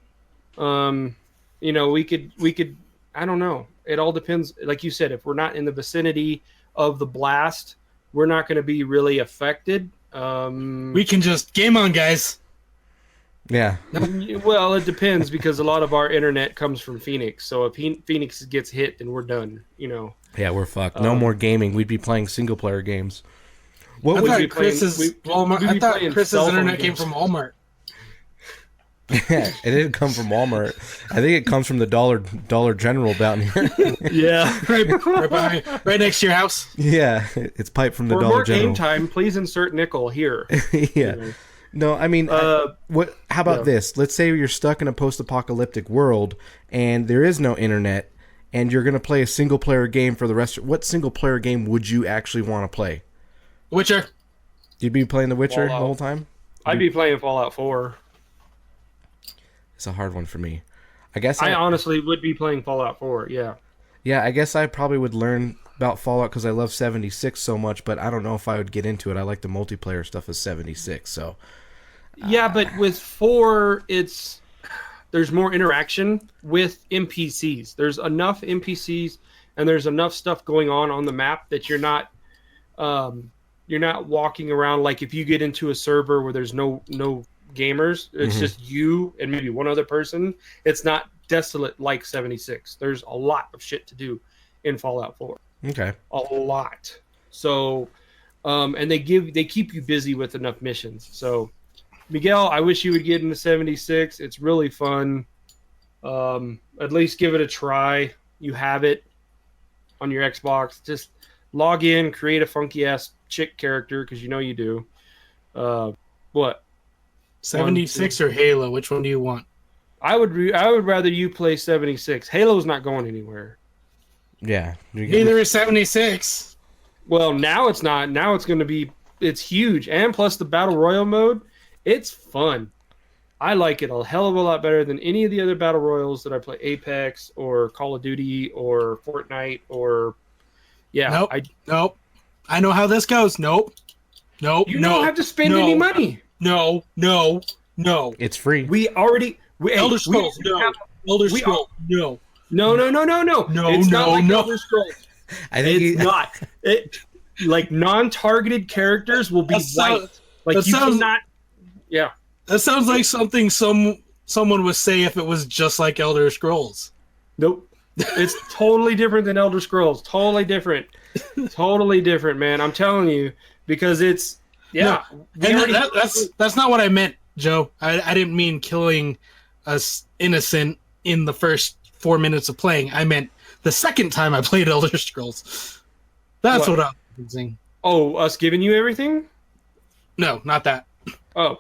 You know, we could I don't know. It all depends. Like you said, if we're not in the vicinity of the blast, we're not going to be really affected. We can just game on, guys. yeah. Well, it depends because a lot of our internet comes from Phoenix. So if Phoenix gets hit, then we're done. You know. Yeah, we're fucked. No more gaming. We'd be playing single-player games. What I would thought be playing- Chris's we'd I be thought playing Chris's cell phone internet came games. from Walmart. It didn't come from Walmart. I think it comes from the Dollar General down here. Yeah. right next to your house. Yeah, it's piped from the For Dollar more General. game time, please insert nickel here. Yeah. No, I mean, what? How about yeah. this? Let's say you're stuck in a post-apocalyptic world and there is no internet, and you're gonna play a single-player game for the rest. What single-player game would you actually want to play? Witcher. You'd be playing The Witcher the Fallout. whole time. I'd be playing Fallout 4. It's a hard one for me. I guess I honestly would be playing Fallout 4, yeah. Yeah, I guess I probably would learn about Fallout because I love 76 so much, but I don't know if I would get into it. I like the multiplayer stuff of 76, so... Yeah, but with 4, there's more interaction with NPCs. There's enough NPCs and there's enough stuff going on the map that you're not walking around like if you get into a server where there's no gamers, it's just you and maybe one other person. It's not desolate like 76. There's a lot of shit to do in Fallout 4. Okay. A lot. So and they keep you busy with enough missions. So Miguel, I wish you would get into 76. It's really fun. At least give it a try. You have it on your Xbox. Just log in, create a funky ass chick character because you know you do. What? 76 or Halo? Which one do you want? I would rather you play 76. Halo's not going anywhere. Yeah. Neither is 76. Well, now it's not. Now it's going to be. It's huge, and plus the battle royale mode. It's fun. I like it a hell of a lot better than any of the other battle royals that I play. Apex or Call of Duty or Fortnite or Nope. Nope. I know how this goes. Nope. Nope. You no. don't have to spend no, any money. No. It's free. We already. Elder Scrolls. No. Elder we Scrolls. No. No. No, It's not no, like no. Elder Scrolls. I think It's not. It like non-targeted characters will be white. Like you cannot. Yeah. That sounds like something someone would say if it was just like Elder Scrolls. Nope. It's totally different than Elder Scrolls. Totally different. Totally different, man. I'm telling you, because it's No, and that's not what I meant, Joe. I didn't mean killing us innocent in the first 4 minutes of playing. I meant the second time I played Elder Scrolls. That's what I'm saying. Oh, us giving you everything? No, not that. Oh.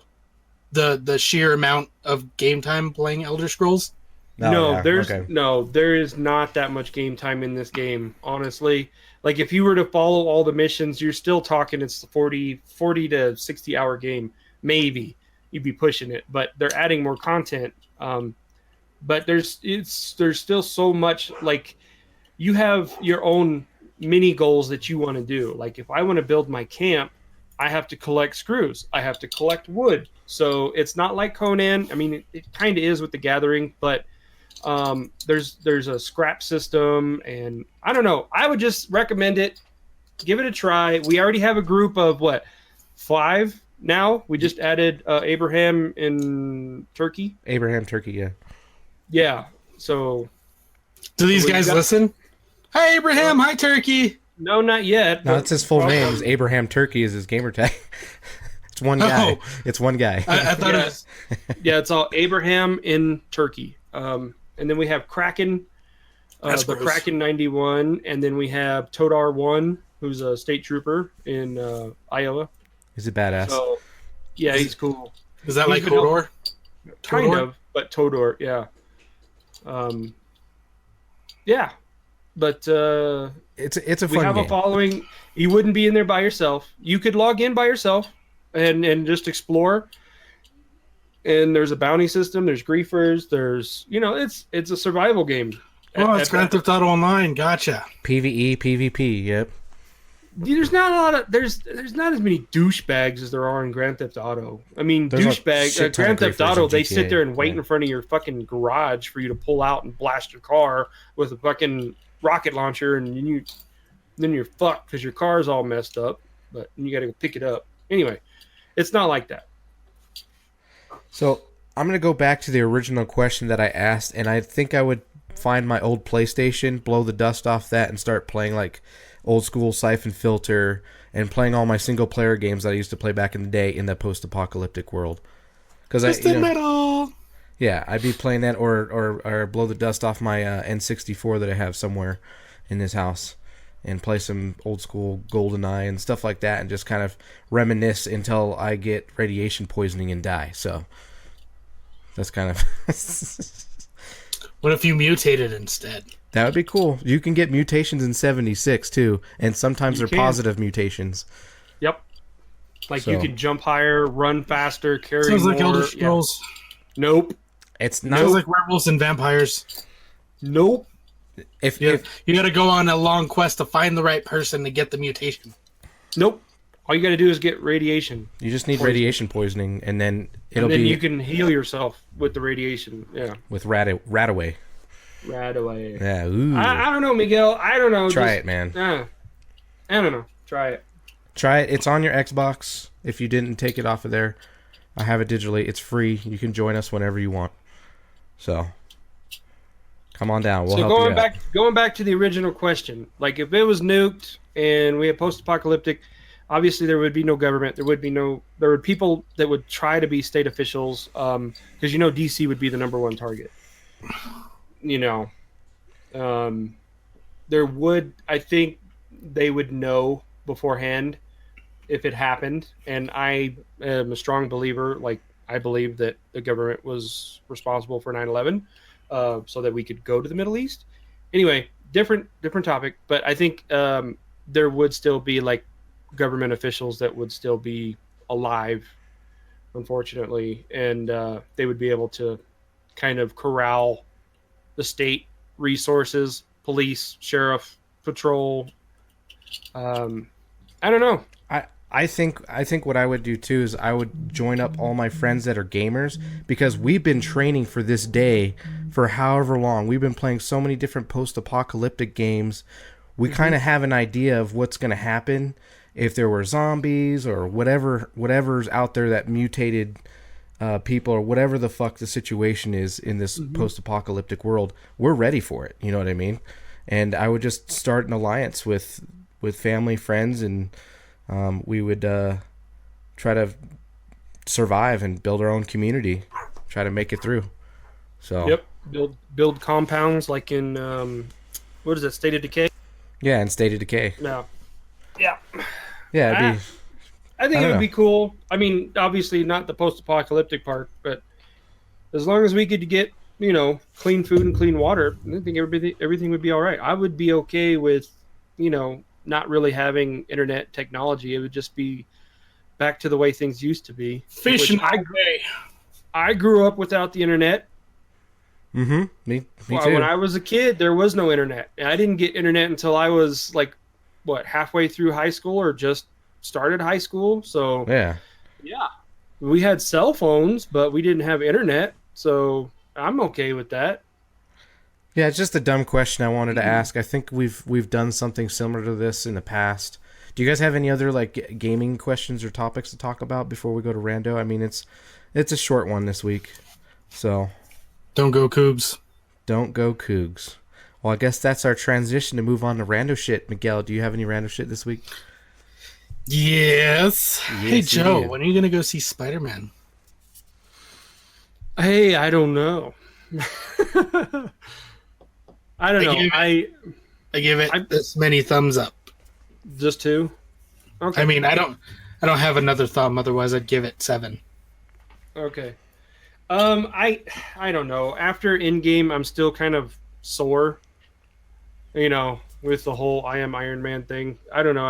The sheer amount of game time playing Elder Scrolls. No, there is not that much game time in this game, honestly. Like if you were to follow all the missions, you're still talking it's 40 to 60 hour game. Maybe you'd be pushing it, but they're adding more content. But there's still so much, like you have your own mini goals that you want to do. Like if I want to build my camp, I have to collect screws. I have to collect wood. So it's not like Conan. I mean, it kind of is with the Gathering, but there's a scrap system, and I don't know. I would just recommend it. Give it a try. We already have a group of 5 now. We just added Abraham in Turkey. Abraham Turkey, yeah. Yeah. So do these guys listen? Hi Abraham. Hi Turkey. No, not yet. No, that's his full name. Abraham Turkey is his gamer tag. It's one guy. Oh. It's one guy. I thought it was... Yeah, it's all Abraham in Turkey. And then we have Kraken, the gross. Kraken 91, and then we have Todar 1, who's a state trooper in Iowa. He's a badass. So, yeah, he's cool. Is that like Hodor? Kind of, but Todor, yeah. Yeah, but it's a fun we have game. a following. You wouldn't be in there by yourself. You could log in by yourself and just explore. And there's a bounty system. There's griefers. There's it's a survival game. Oh, it's Grand Theft Auto Online. Gotcha. PvE, PvP. Yep. There's not a lot of there's not as many douchebags as there are in Grand Theft Auto. I mean, There's a douchebags. shit ton Grand of Theft griefers Auto, in they GTA, sit there and wait yeah. in front of your fucking garage for you to pull out and blast your car with a fucking rocket launcher, and then you're fucked because your car's all messed up. But you got to go pick it up. Anyway, it's not like that. So I'm going to go back to the original question that I asked, and I think I would find my old PlayStation, blow the dust off that, and start playing like old school Siphon Filter and playing all my single player games that I used to play back in the day in the post-apocalyptic world. Because metal. Yeah, I'd be playing that or blow the dust off my N64 that I have somewhere in this house and play some old school GoldenEye and stuff like that and just kind of reminisce until I get radiation poisoning and die. So that's kind of... What if you mutated instead? That would be cool. You can get mutations in 76 too, and sometimes You they're can. positive mutations. Yep. Like So- you can jump higher, run faster, carry Sounds more. like Elder Yeah. Scrolls. Nope. It's not... Sounds like werewolves and vampires. Nope. If You got to go on a long quest to find the right person to get the mutation. Nope. All you got to do is get radiation. you just need radiation poisoning, and then it'll And then be you can heal yourself with the radiation. Yeah. with Radaway. Right away. Yeah, ooh. I don't know, Miguel. I don't know. Try it, man. I don't know. Try it. Try it. It's on your Xbox. If you didn't take it off of there, I have it digitally. It's free. You can join us whenever you want. So, come on down. We'll So help you out. going back to the original question, like if it was nuked and we had post-apocalyptic, obviously there would be no government. There would people that would try to be state officials, because DC would be the number one target. There would, I think, they would know beforehand if it happened, and I am a strong believer. Like I believe that the government was responsible for 9/11. So that we could go to the Middle East. Anyway, different topic, but I think there would still be like government officials that would still be alive, unfortunately, and they would be able to kind of corral the state resources, police, sheriff, patrol. I don't know. I think what I would do too is I would join up all my friends that are gamers, because we've been training for this day for however long. We've been playing so many different post-apocalyptic games. we kind of have an idea of what's going to happen if there were zombies or whatever's out there that mutated people or whatever the fuck the situation is in this post-apocalyptic world. We're ready for it. You know what I mean? And I would just start an alliance with family, friends, and we would try to survive and build our own community, try to make it through. So Yep, build compounds like in what is it, State of Decay? Yeah, and State of Decay. No. Yeah. Yeah, it'd be, I think I it don't would know. be cool. I mean, obviously not the post-apocalyptic part, but as long as we could get, clean food and clean water, I think everything would be all right. I would be okay with, not really having internet technology. It would just be back to the way things used to be. Fishing. I grew up without the internet. Me too. When I was a kid, there was no internet. I didn't get internet until I was halfway through high school or just started high school. So Yeah. we had cell phones, but we didn't have internet. So I'm okay with that. Yeah, it's just a dumb question I wanted to ask. I think we've done something similar to this in the past. Do you guys have any other gaming questions or topics to talk about before we go to Rando? I mean, it's a short one this week, so Don't go Cougs. don't go Cougs. Well, I guess that's our transition to move on to Rando shit. Miguel, do you have any Rando shit this week? Yes. Hey, Yes, you Joe, did. when are you going to go see Spider-Man? Hey, I don't know. I don't know. I give it this many thumbs up. Just two. Okay. I mean, I don't have another thumb. Otherwise, I'd give it 7. Okay. I don't know. After Endgame, I'm still kind of sore. With the whole I am Iron Man thing. I don't know.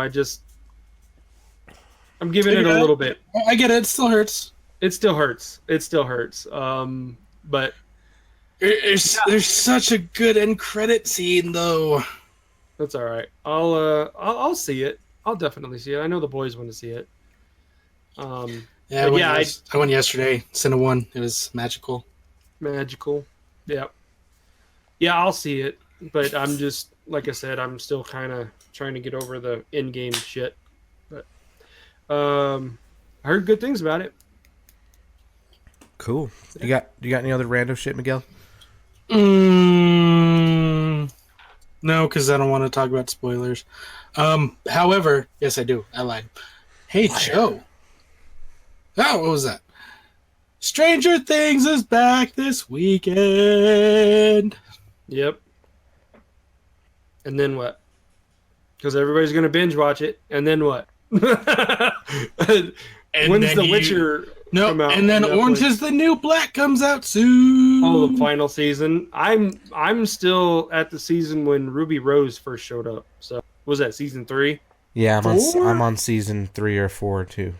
I'm giving it a little bit. I get it. It still hurts. It still hurts. But There's such a good end credit scene, though. that's all right. I'll see it. I'll definitely see it. I know the boys want to see it. Yeah, I went yesterday. Cine one. It was magical. Magical. Yeah. Yeah, I'll see it. But I'm just, like I said, I'm still kind of trying to get over the in-game shit. But I heard good things about it. Cool. You got any other Rando shit, Miguel? No, because I don't want to talk about spoilers. However, yes, I do. I lied. Hey, Joe. Oh, what was that? Stranger Things is back this weekend. Yep. And then what? Because everybody's going to binge watch it. And then what? And When's then The Witcher come out? and then on Netflix? Orange is the New Black comes out soon. Oh, the final season. I'm still at the season when Ruby Rose first showed up. So was that season 3? Yeah, Four? I'm on season 3 or 4 too.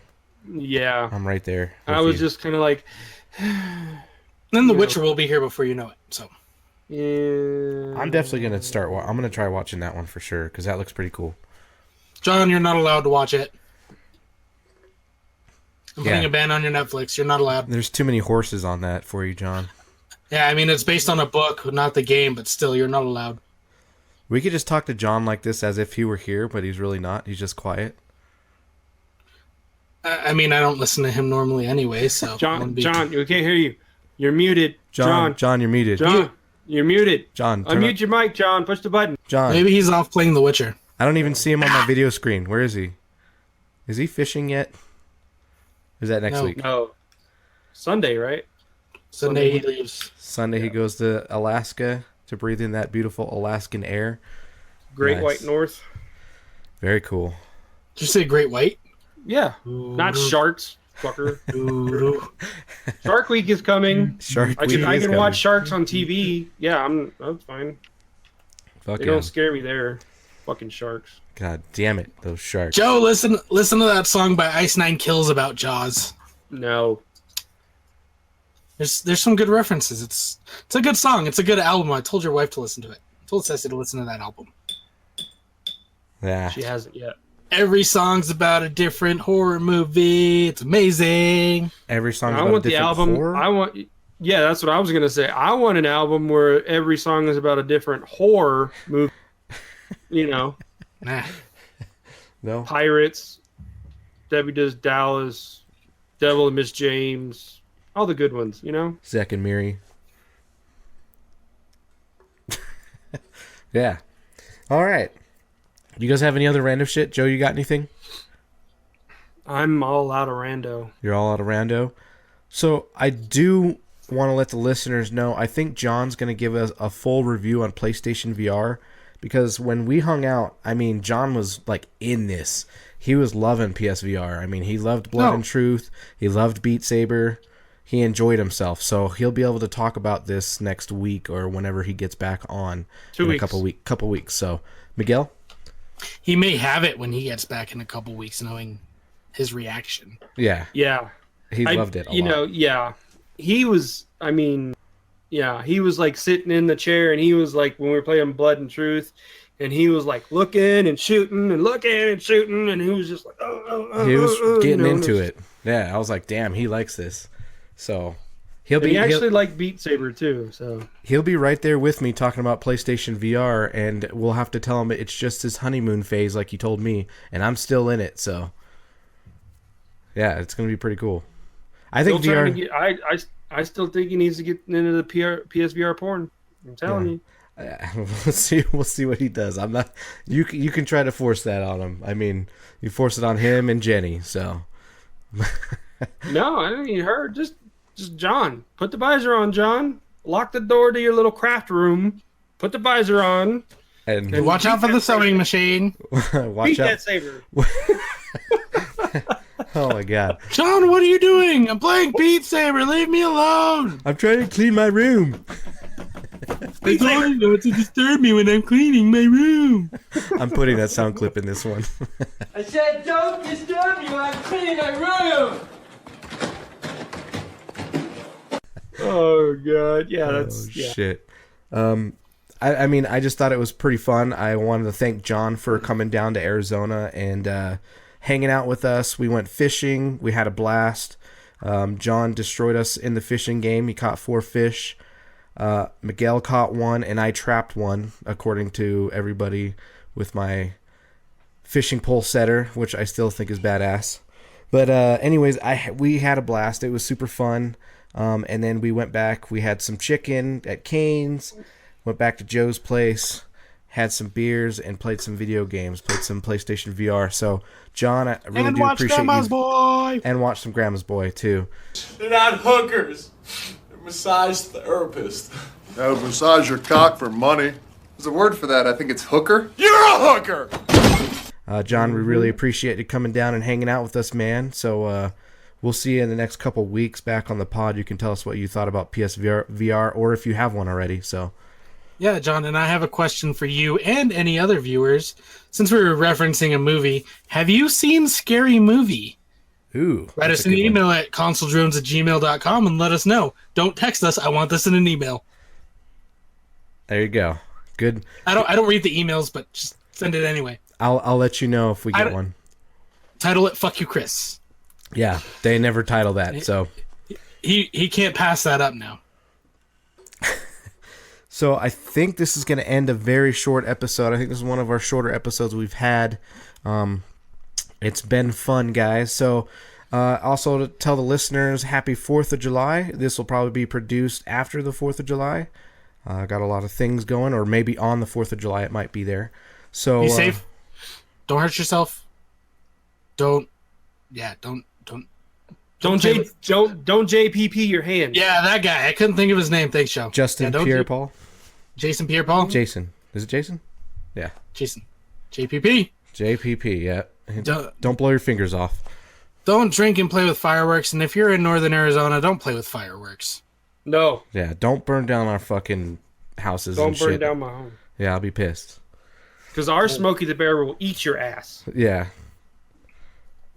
Yeah. I'm right there. I with was you. just kind of like, Then The Witcher will be here before you know it. So yeah. I'm definitely gonna start. I'm gonna try watching that one for sure because that looks pretty cool. John, you're not allowed to watch it. I'm putting Yeah. a ban on your Netflix. You're not allowed. There's too many horses on that for you, John. Yeah, I mean, it's based on a book, not the game, but still, you're not allowed. We could just talk to John like this as if he were here, but he's really not. He's just quiet. I mean, I don't listen to him normally anyway, so... John, we can't hear you. You're muted. John, John, you're muted. you're muted. John, turn Unmute your mic, John. Push the button. John. Maybe he's off playing The Witcher. I don't even see him on my video screen. Where is he? Is he fishing yet? Or is that next No. week? No. Sunday, right? Sunday he leaves. Sunday he goes to Alaska to breathe in that beautiful Alaskan air. Great Nice. White North. Very cool. Did you say Great White? Yeah. Not sharks, fucker. Ooh. Shark Week is coming. Shark I Week can is coming. watch sharks on TV. Yeah, that's fine. Fuck They yeah. don't scare me there. Fucking sharks. God damn it, those sharks. Joe, listen to that song by Ice Nine Kills about Jaws. No. There's some good references. It's a good song. It's a good album. I told your wife to listen to it. I told Ceci to listen to that album. Yeah. She hasn't yet. Every song's about a different horror movie. It's amazing. Every song is I about want a the different album. horror? Yeah, that's what I was gonna say. I want an album where every song is about a different horror movie. You know, Nah. No. Pirates, Debbie Does Dallas, Devil and Miss James, all the good ones, you know? Zack and Miri. Yeah. All right. You guys have any other random shit? Joe, you got anything? I'm all out of rando. You're all out of rando. So I do want to let the listeners know, I think John's going to give us a full review on PlayStation VR, because when we hung out, I mean, John was like in this. He was loving PSVR. I mean, he loved Blood and Truth. He loved Beat Saber. He enjoyed himself. So he'll be able to talk about this next week or whenever he gets back on. 2 weeks. A couple weeks. So, Miguel? He may have it when he gets back in a couple weeks, knowing his reaction. Yeah. Yeah. He loved it a lot. Yeah. He was, I mean, yeah, he was like sitting in the chair, and he was like, when we were playing Blood and Truth, and he was like looking and shooting, and he was just like, He was getting you know, into it. Yeah, I was like, damn, he likes this. So He actually liked Beat Saber too, so he'll be right there with me talking about PlayStation VR, and we'll have to tell him it's just his honeymoon phase, like he told me, and I'm still in it. So yeah, it's gonna be pretty cool. I think VR. I still think he needs to get into the PSVR porn. I'm telling you. We'll see what he does. I'm not. You can try to force that on him. I mean, you force it on him and Jenny. So No, I didn't mean her. Just John. Put the visor on, John. Lock the door to your little craft room. Put the visor on. And Watch out for the sewing machine. watch Beat out. that saber. Oh my god. John, what are you doing? I'm playing Beat Saber. Leave me alone. I'm trying to clean my room. They told you not to disturb me when I'm cleaning my room. I'm putting that sound clip in this one. I said don't disturb me when I'm cleaning my room! Oh god, yeah, that's yeah. Shit. I mean, I just thought it was pretty fun. I wanted to thank John for coming down to Arizona and hanging out with us. We went fishing. We had a blast. John destroyed us in the fishing game. He caught 4 fish. Miguel caught 1, and I trapped 1, according to everybody, with my fishing pole setter, which I still think is badass. But anyways, we had a blast. It was super fun. And then we went back. We had some chicken at Cane's. Went back to Joe's place. Had some beers and played some video games. Played some PlayStation VR. So, John, I really do appreciate Grandma's you. Boy. And watch some Grandma's Boy, too. They're not hookers. They're massage therapists. That would massage your cock for money. There's a word for that. I think it's hooker. You're a hooker! John, we really appreciate you coming down and hanging out with us, man. So we'll see you in the next couple weeks back on the pod. You can tell us what you thought about PSVR, or if you have one already. So Yeah, John, and I have a question for you and any other viewers. Since we were referencing a movie, have you seen Scary Movie? ooh, Write us an email at consoledrones@gmail.com and let us know. Don't text us. I want this in an email. There you go. Good. I don't read the emails, but just send it anyway. I'll let you know if we get one. Title it "Fuck You, Chris." Yeah, they never title that, so He can't pass that up now. So I think this is going to end a very short episode. I think this is one of our shorter episodes we've had. It's been fun, guys. So also to tell the listeners, happy 4th of July. This will probably be produced after the 4th of July. Got a lot of things going, or maybe on the 4th of July it might be there. So Be safe. Don't hurt yourself. Don't JPP your hand. Yeah, that guy. I couldn't think of his name. Thanks, Joe. Justin Pierre-Paul. Jason Pierre-Paul? Jason. Is it Jason? Yeah. Jason. JPP. JPP, yeah. Don't- Don't blow your fingers off. Don't drink and play with fireworks, and if you're in northern Arizona, don't play with fireworks. No, Yeah, don't burn down our fucking houses don't and burn shit. down my home. Yeah, I'll be pissed. Because our Smokey the Bear will eat your ass. Yeah.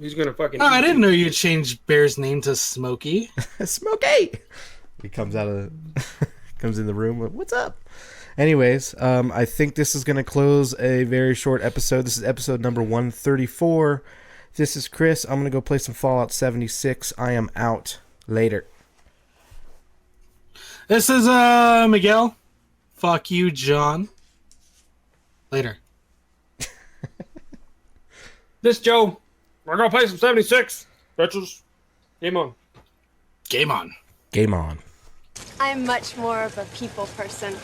He's gonna fucking. Oh, I eat didn't you. know you changed Bear's name to Smokey. Smokey! He comes out of comes in the room. What's up? Anyways, I think this is going to close a very short episode. This is episode number 134. This is Chris. I'm going to go play some Fallout 76. I am out. Later. This is Miguel. Fuck you, John. Later. This Joe. We're gonna play some 76. Bitches. Game on. Game on. Game on. I'm much more of a people person.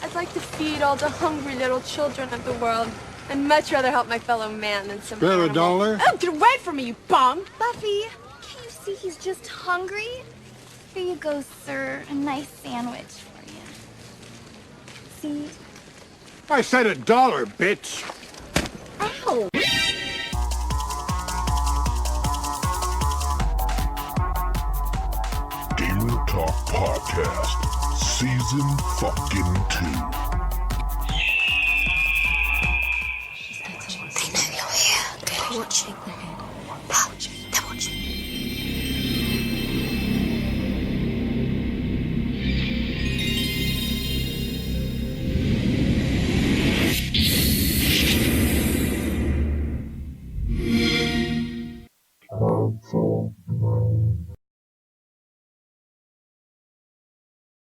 I'd like to feed all the hungry little children of the world. I'd much rather help my fellow man than some Better animal. dollar? Oh, get away from me, you bum! Buffy, can't you see he's just hungry? Here you go, sir. A nice sandwich for you. See? I said $1, bitch. Ow! Gamer Talk Podcast, Season fucking 2. Watching.